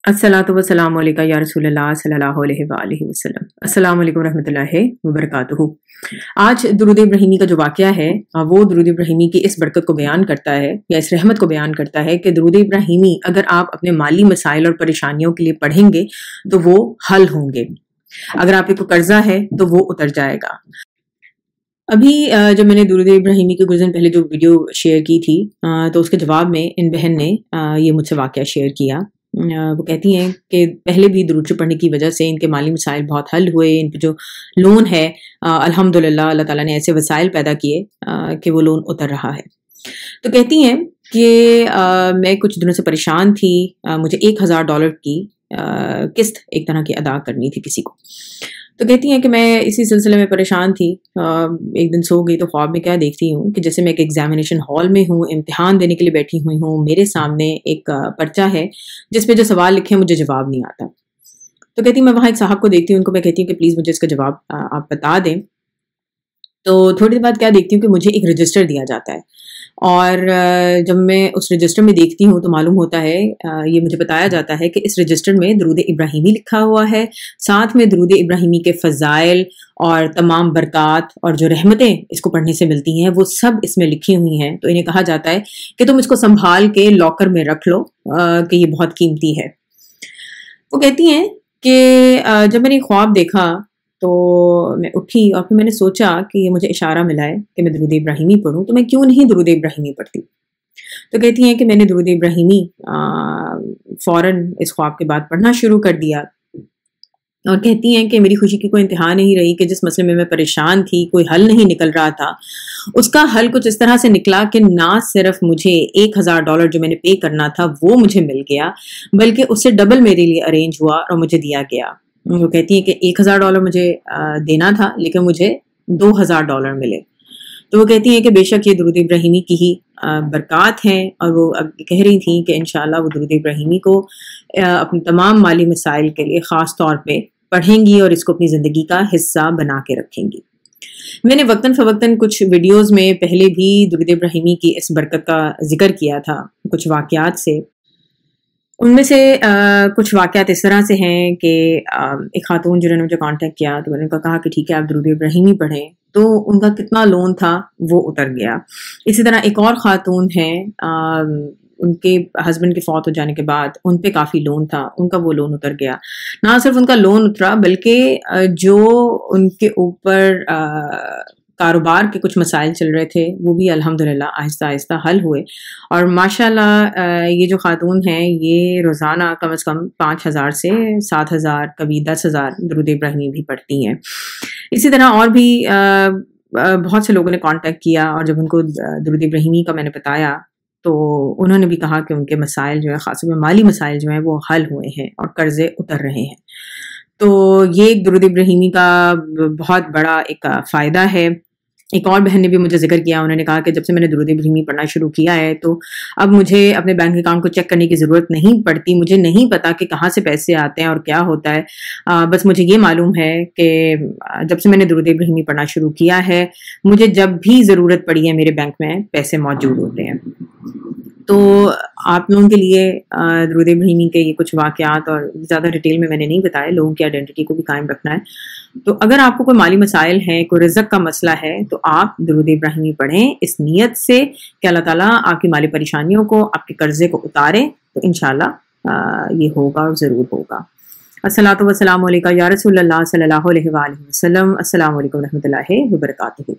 अस्सलातु वस्सलामु अलैका या रसूल अल्लाह सल्लल्लाहु अलैहि वसल्लम। अस्सलामु अलैकुम रहमतुल्लाहि वबरकातुहू। आज दुरूद इब्राहिमी का जो वाक़या है वो दुरूद इब्राहिमी की इस बरकत को बयान करता है या इस रहमत को बयान करता है कि दुरूद इब्राहिमी अगर आप अपने माली मसाइल और परेशानियों के लिए पढ़ेंगे तो वो हल होंगे। अगर आप को कर्जा है तो वो उतर जाएगा। अभी जब मैंने दुरूद इब्राहिमी के कुछ दिन पहले जो वीडियो शेयर की थी तो उसके जवाब में इन बहन ने ये मुझसे वाक़या शेयर किया। वो कहती हैं कि पहले भी दुरूद पढ़ने की वजह से इनके माली मसाइल बहुत हल हुए। इन पे जो लोन है अल्हम्दुलिल्लाह अल्लाह ताला ने ऐसे वसाइल पैदा किए कि वो लोन उतर रहा है। तो कहती हैं कि मैं कुछ दिनों से परेशान थी। मुझे $1000 की किस्त एक तरह की अदा करनी थी किसी को। तो कहती हैं कि मैं इसी सिलसिले में परेशान थी। एक दिन सो गई तो ख्वाब में क्या देखती हूँ कि जैसे मैं एक एग्जामिनेशन हॉल में हूँ, इम्तिहान देने के लिए बैठी हुई हूँ। मेरे सामने एक पर्चा है जिस पे जो सवाल लिखे हैं मुझे जवाब नहीं आता। तो कहती मैं वहाँ एक साहब को देखती हूँ, उनको मैं कहती हूँ कि प्लीज़ मुझे इसका जवाब आप बता दें। तो थोड़ी देर बाद क्या देखती हूँ कि मुझे एक रजिस्टर दिया जाता है और जब मैं उस रजिस्टर में देखती हूँ तो मालूम होता है, ये मुझे बताया जाता है कि इस रजिस्टर में दुरूद इब्राहिमी लिखा हुआ है। साथ में दुरूद इब्राहिमी के फ़ज़ाइल और तमाम बरक़ात और जो रहमतें इसको पढ़ने से मिलती हैं वो सब इसमें लिखी हुई हैं। तो इन्हें कहा जाता है कि तुम इसको संभाल के लॉकर में रख लो कि ये बहुत कीमती है। वो कहती हैं कि जब मैंने ख्वाब देखा तो मैं उठी और फिर मैंने सोचा कि ये मुझे इशारा मिला है कि मैं दुरूद इब्राहिमी पढ़ूं, तो मैं क्यों नहीं दुरूद इब्राहिमी पढ़ती। तो कहती हैं कि मैंने दुरूद इब्राहिमी फ़ौरन इस ख्वाब के बाद पढ़ना शुरू कर दिया और कहती हैं कि मेरी खुशी की कोई इंतहा नहीं रही कि जिस मसले में मैं परेशान थी, कोई हल नहीं निकल रहा था, उसका हल कुछ इस तरह से निकला कि ना सिर्फ मुझे $1000 जो मैंने पे करना था वो मुझे मिल गया, बल्कि उससे डबल मेरे लिए अरेंज हुआ और मुझे दिया गया। वो कहती है कि $1000 मुझे देना था लेकिन मुझे $2000 मिले। तो वो कहती हैं कि बेशक ये दुरूद इब्राहिमी की ही बरक़ात हैं और वो अब कह रही थी कि इंशाअल्लाह वो दुरूद इब्राहिमी को अपने तमाम माली मसाइल के लिए ख़ास तौर पे पढ़ेंगी और इसको अपनी ज़िंदगी का हिस्सा बना के रखेंगी। मैंने वक्तन फ़वक्तन कुछ वीडियोज़ में पहले भी दुरूद इब्राहिमी की इस बरकत का जिक्र किया था कुछ वाक़यात से। उनमें से कुछ वाक़यात इस तरह से हैं कि एक ख़ातून जिन्होंने मुझे कांटेक्ट किया तो मैंने उनका कहा कि ठीक है आप दुरूद इब्राहिमी पढ़ें, तो उनका कितना लोन था वो उतर गया। इसी तरह एक और ख़ातून हैं, उनके हस्बैंड के फौत हो जाने के बाद उन पे काफ़ी लोन था, उनका वो लोन उतर गया। ना सिर्फ उनका लोन उतरा बल्कि जो उनके ऊपर कारोबार के कुछ मसाइल चल रहे थे वो भी अल्हम्दुलिल्लाह आहिस्ता आहिस्ता हल हुए। और माशाल्लाह ये जो खातून हैं ये रोज़ाना कम से कम 5000 से 7000 कभी 10,000 दुरूद इब्राहिमी भी पढ़ती हैं। इसी तरह और भी बहुत से लोगों ने कांटेक्ट किया और जब उनको दुरूद इब्राहिमी का मैंने बताया तो उन्होंने भी कहा कि उनके मसाइल जो है ख़ास तौर पे माली मसाइल जो हैं वो हल हुए हैं और कर्ज़े उतर रहे हैं। तो ये एक दुरूद इब्राहिमी का बहुत बड़ा एक फ़ायदा है। एक और बहन ने भी मुझे ज़िक्र किया, उन्होंने कहा कि जब से मैंने दुरूद इब्राहिमी पढ़ना शुरू किया है तो अब मुझे अपने बैंक अकाउंट को चेक करने की ज़रूरत नहीं पड़ती। मुझे नहीं पता कि कहाँ से पैसे आते हैं और क्या होता है। बस मुझे ये मालूम है कि जब से मैंने दुरूद इब्राहिमी पढ़ना शुरू किया है मुझे जब भी ज़रूरत पड़ी है मेरे बैंक में पैसे मौजूद होते हैं। तो आप लोगों के लिए दुरूद इब्राहिमी के ये कुछ वाक़यात और ज़्यादा डिटेल में मैंने नहीं बताया, लोगों की आइडेंटिटी को भी कायम रखना है। तो अगर आपको कोई माली मसाइल हैं, कोई रिज़्क़ का मसला है तो आप दुरूद इब्राहिमी पढ़ें इस नीयत से कि अल्लाह ताला आपकी माली परेशानियों को, आपके कर्ज़े को उतारे। तो इंशाअल्लाह ये होगा और ज़रूर होगा। अस्सलातु वस्सलामु अलैका या रसूल अल्लाह सल्लल्लाहु अलैहि वसल्लम। अस्सलामु अलैकुम रहमतुल्लाहि व बरकातुहू।